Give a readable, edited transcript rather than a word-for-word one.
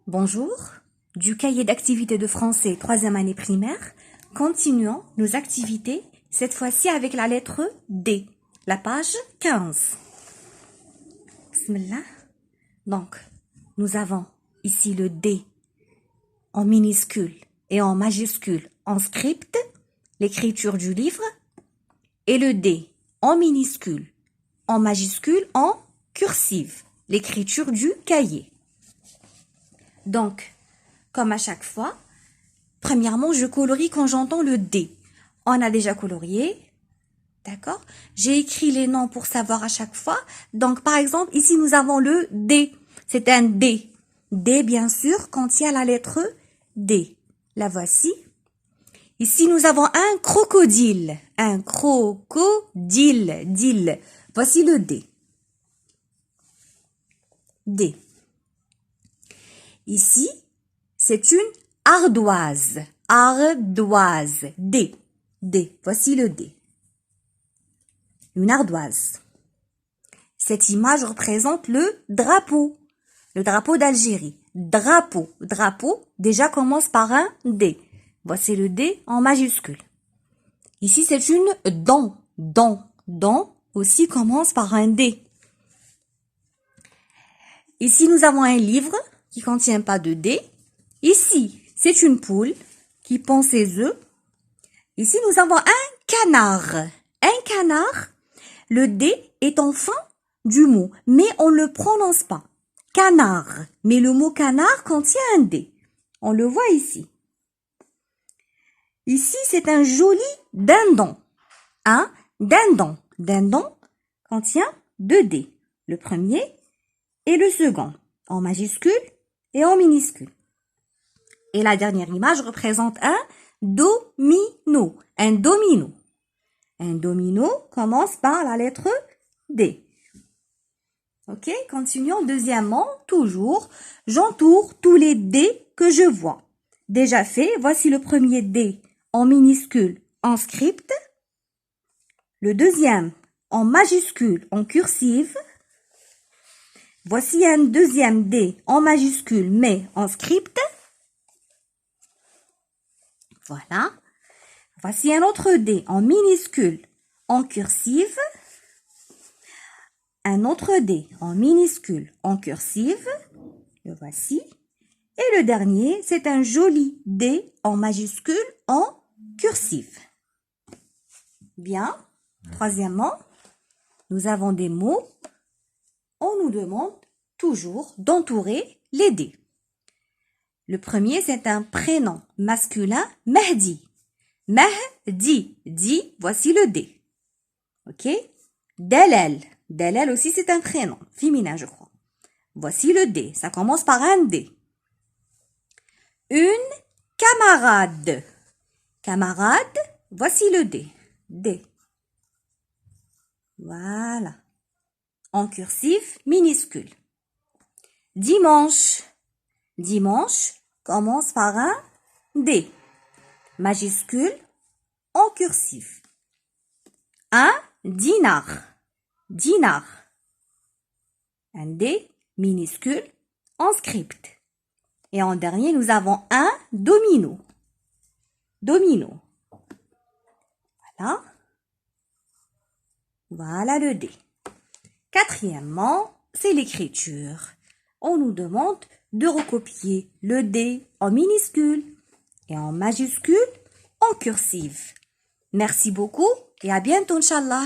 Bonjour, du cahier d'activités de français 3e année primaire, continuons nos activités, cette fois-ci avec la lettre D, la page 15. Bismillah. Donc, nous avons ici le D en minuscule et en majuscule en script, l'écriture du livre, et le D en minuscule, en majuscule, en cursive, l'écriture du cahier. Donc, comme à chaque fois, premièrement, je colorie quand j'entends le D. On a déjà colorié, d'accord? J'ai écrit les noms pour savoir à chaque fois. Donc, par exemple, ici, nous avons le D. C'est un D. D, bien sûr, contient la lettre D. La voici. Ici, nous avons un crocodile. Un crocodile. Dile. Voici le D. D. Ici, c'est une ardoise. Ardoise. D. D. Voici le D. Une ardoise. Cette image représente le drapeau. Le drapeau d'Algérie. Drapeau. Drapeau, déjà commence par un D. Voici le D en majuscule. Ici, c'est une dent. Dent. Dent aussi commence par un D. Ici, nous avons un livre qui contient pas de D. Ici, c'est une poule qui pond ses œufs. Ici, nous avons un canard. Un canard, le D est en fin du mot, mais on ne le prononce pas. Canard. Mais le mot canard contient un D. On le voit ici. Ici, c'est un joli dindon. Un dindon. Dindon contient deux D. Le premier et le second, en majuscule et en minuscule. Et la dernière image représente un domino. Un domino. Un domino commence par la lettre D. Ok, continuons. Deuxièmement, toujours, j'entoure tous les D que je vois. Déjà fait, voici le premier D en minuscule en script. Le deuxième en majuscule en cursive. Voici un deuxième D en majuscule mais en script. Voilà. Voici un autre D en minuscule en cursive. Un autre D en minuscule en cursive. Le voici. Et le dernier, c'est un joli D en majuscule en cursive. Bien. Troisièmement, nous avons des mots. On nous demande toujours d'entourer les D. Le premier, c'est un prénom masculin, Mehdi. Mehdi, di, voici le D. Ok? Dalal. Dalal aussi, c'est un prénom féminin, je crois. Voici le D. Ça commence par un D. Une camarade. Camarade, voici le D. D. Voilà. En cursif minuscule. Dimanche. Dimanche commence par un D. Majuscule en cursif. Un dinar. Dinar. Un D minuscule en script. Et en dernier, nous avons un domino. Domino. Voilà. Voilà le D. Quatrièmement, c'est l'écriture. On nous demande de recopier le D en minuscule et en majuscule en cursive. Merci beaucoup et à bientôt, Inch'Allah.